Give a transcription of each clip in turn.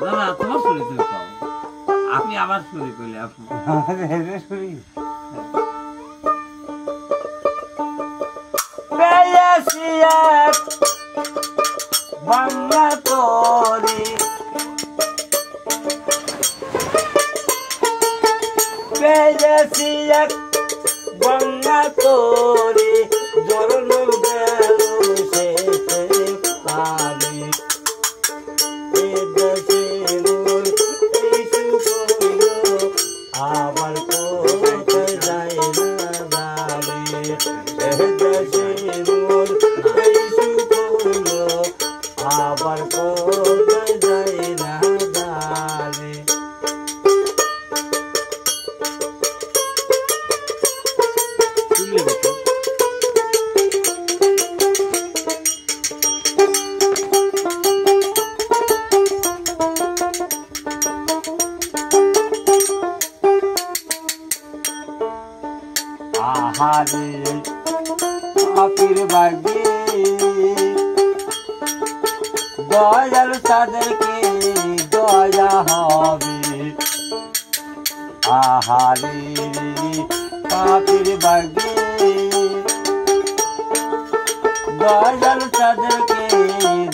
না না তোমার শুনি তুমি কও আপনি আবার শুনি কইলে আপনি হেরে শুনি বেয়াসিয়াত বাংলা তোরি বেয়াসিয়াত বাংলা তোরি জরনুর বেলু সে পানি এ দেশে মোর এই সুখলো আবার কোথায় যায় না জানি এ দেশে মোর এই সুখলো আবার কোথায় যায় না জানি আহারে আপির বাগি দয়াল তাদেরকে দয়া হবে আহারে আপির বাগি দয়াল তাদেরকে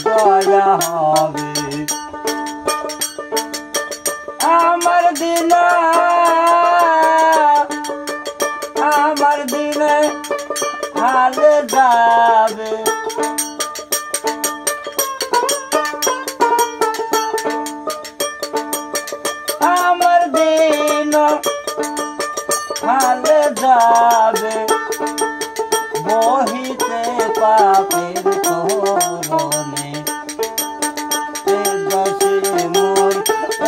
দয়া হবে আমার দিনা আমার দিনে হালে যাবে আমার দিন হালে যাবে বহিতে পাপের করণে দেশে মোর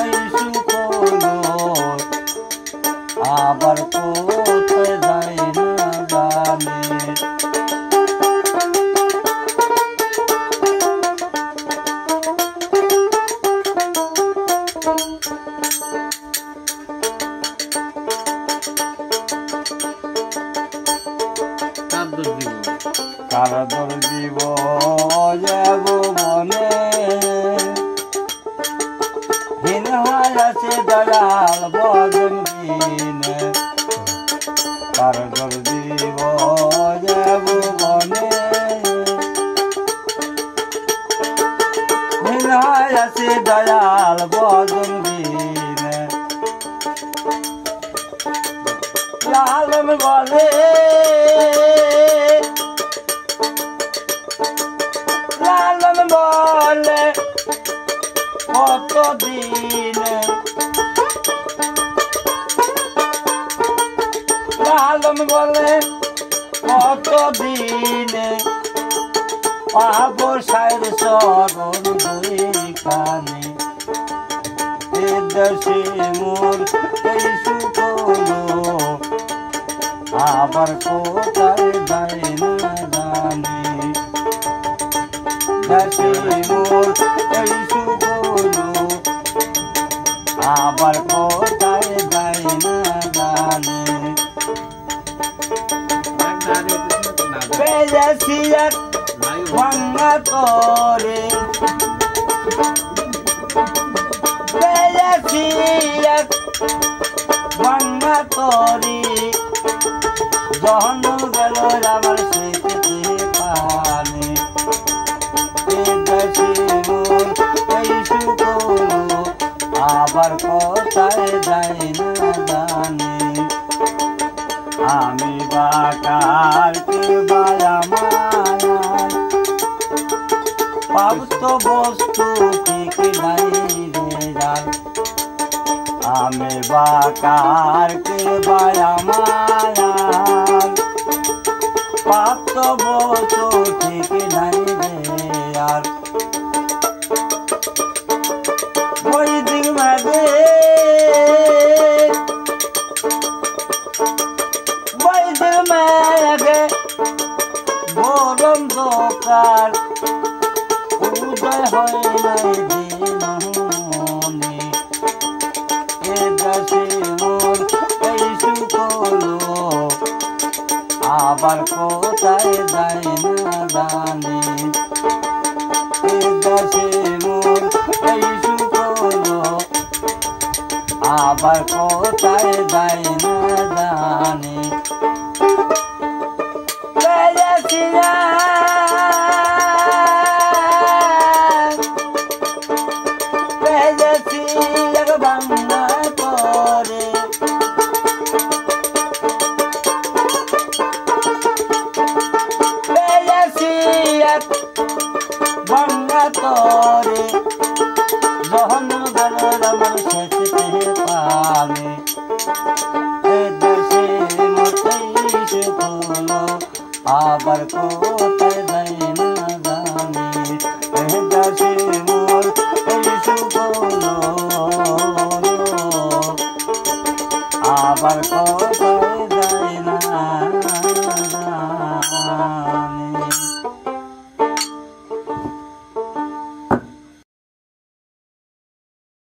এই সুখলো আবার কোথায় যায় না জানে কার দর দিব যাব মনে হীন হয় আছে দয়াল বজন দিনে কার দর দিব যাব মনে হীন হয় আছে দয়াল বজন দিনে লালন বলে লালন বলে কতদিন লালন বলে কতদিন পাবো সাইর চরণ দুইখানে এ দেশে মোর এই সুখলো আবার কোথায় যায় না জানি দেশে মোর এই সুখলো আবার কোথায় যায় না জানি বেয়াসিয়াত বাংলা তোরে বেয়াসিয়াত বাংলা তোরে জহন গেল আমার সেতে পানি দেশে মোর এই সুখলো আবার কোথায় যায় না জানি আমি বাকার কে বায়া মায়া পাবত বস্তু ঠিক নাই রে জান আমি বাকার কে বায়া মায়া পাবত বস্তু ঠিক নাই রে আর ওই দিন মাঝে ওই দিন মাঝে গরম দোকান উদয় হয় নাই দিনমনি এ দেশে মোর এই সুখলো আবার কোথায় যায় না জানি এ দেশে মোর এই সুখলো আবার কোথায় যাই না জানি